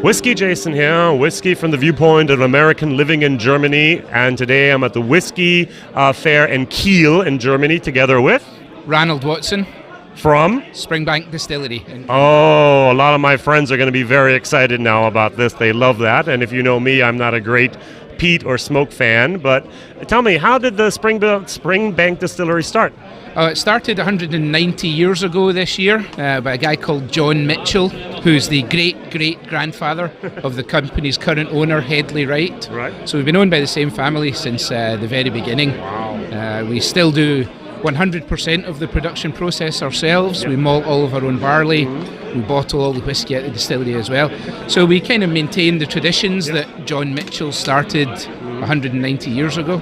WhiskyJason here, whiskey from the viewpoint of an American living in Germany, and today I'm at the Whisky Fair in Kiel in Germany together with... Ranald from Springbank Distillery. Oh, a lot of my friends are going to be very excited now about this. They love that, and if you know me, I'm not a great peat or smoke fan, but tell me, how did the Springbank Distillery start? It started 190 years ago this year by a guy called John Mitchell, who's the great-great-grandfather of the company's current owner, Headley Wright. Right. So we've been owned by the same family since the very beginning. Wow. We still do 100% of the production process ourselves. Yep. We malt all of our own barley. Mm-hmm. We bottle all the whiskey at the distillery as well. So we kind of maintain the traditions that John Mitchell started 190 years ago.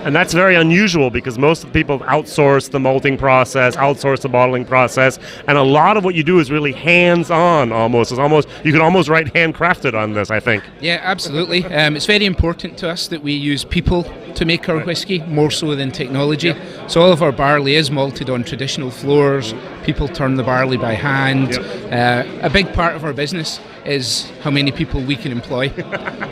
And that's very unusual because most of the people outsource the malting process, outsource the bottling process, and a lot of what you do is really hands-on almost. You can almost write handcrafted on this, I think. Yeah, absolutely. It's very important to us that we use people to make our whiskey, more so than technology. Yep. So all of our barley is malted on traditional floors. People turn the barley by hand. Yep. A big part of our business is how many people we can employ.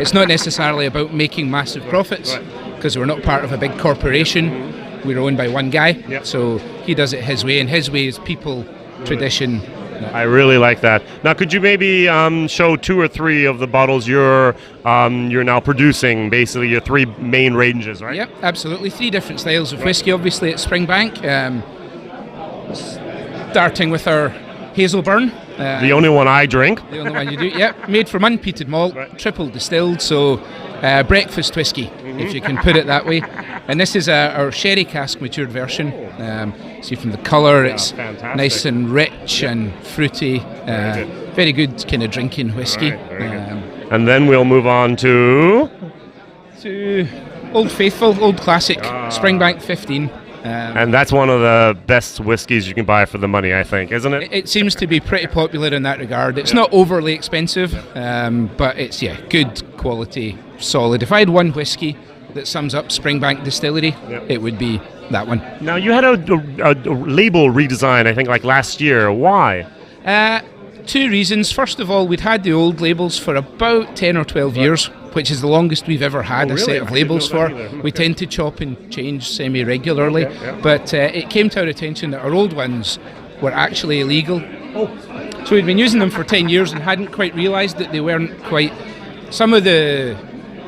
It's not necessarily about making massive profits, because we're not part of a big corporation. We're owned by one guy, so he does it his way, and his way is people, tradition. I really like that. Now, could you maybe show 2 or 3 of the bottles you're now producing, basically your 3 main ranges, right? Yep, absolutely. 3 different styles of whiskey, obviously, at Springbank. Starting with our Hazel Burn. The only one I drink. The only one you do, yep. Made from unpeated malt, triple distilled, so breakfast whiskey, if you can put it that way. And this is our sherry cask matured version. See from the colour, it's fantastic. Nice and rich and fruity. Very good kind of drinking whiskey. Right, and then we'll move on to Old Faithful, Old Classic, Springbank 15. And that's one of the best whiskies you can buy for the money, I think, isn't it? It seems to be pretty popular in that regard. It's not overly expensive, but it's good quality, solid. If I had one whiskey that sums up Springbank Distillery, it would be that one. Now, you had a label redesign, I think, like last year. Why? 2 reasons. First of all, we'd had the old labels for about 10 or 12 years, which is the longest we've ever had a set of labels for. We tend to chop and change semi-regularly, but it came to our attention that our old ones were actually illegal. So we'd been using them for 10 years and hadn't quite realised that they weren't quite... Some of the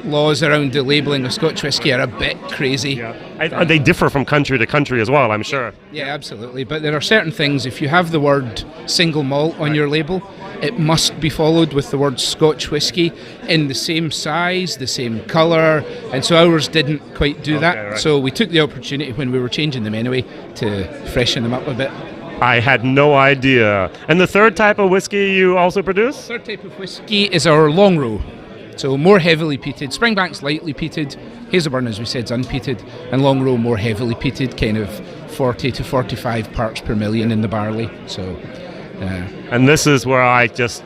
laws around the labelling of Scotch whisky are a bit crazy. They differ from country to country as well, I'm sure. Yeah, absolutely. But there are certain things, if you have the word single malt on your label, it must be followed with the word Scotch whisky in the same size, the same colour, and so ours didn't quite do that. Right. So we took the opportunity when we were changing them anyway to freshen them up a bit. I had no idea. And the third type of whiskey you also produce? The third type of whiskey is our long row. So more heavily peated. Springbank's lightly peated. Hazelburn, as we said, is unpeated. And long row more heavily peated, kind of 40 to 45 parts per million in the barley. So, and this is where I just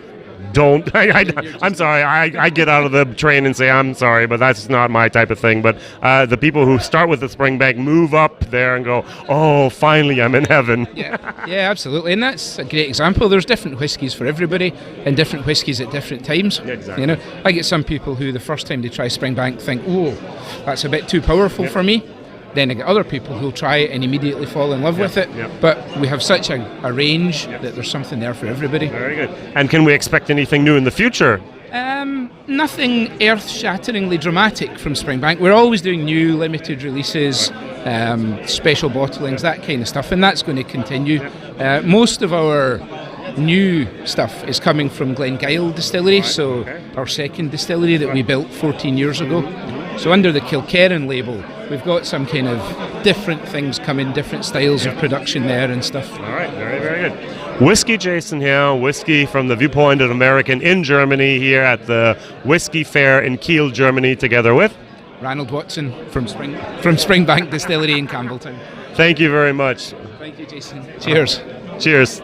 don't... I'm sorry, I get out of the train and say, I'm sorry, but that's not my type of thing. But the people who start with the Springbank move up there and go, oh, finally, I'm in heaven. Yeah, absolutely. And that's a great example. There's different whiskies for everybody and different whiskies at different times. Yeah, exactly. You know, I get some people who the first time they try Springbank think, oh, that's a bit too powerful for me. Then I get other people who'll try it and immediately fall in love with it. But we have such a range that there's something there for everybody. Very good. And can we expect anything new in the future? Nothing earth-shatteringly dramatic from Springbank. We're always doing new limited releases, special bottlings, that kind of stuff, and that's going to continue. Most of our new stuff is coming from Glengyle Distillery, so our second distillery that we built 14 years ago. So under the Kilkerran label, we've got some kind of different things coming, different styles of production there and stuff. All right, very, very good. WhiskyJason here, whiskey from the viewpoint of an American in Germany here at the Whisky Fair in Kiel, Germany, together with Ranald from Springbank Distillery in Campbelltown. Thank you very much. Thank you, Jason. Cheers. Cheers.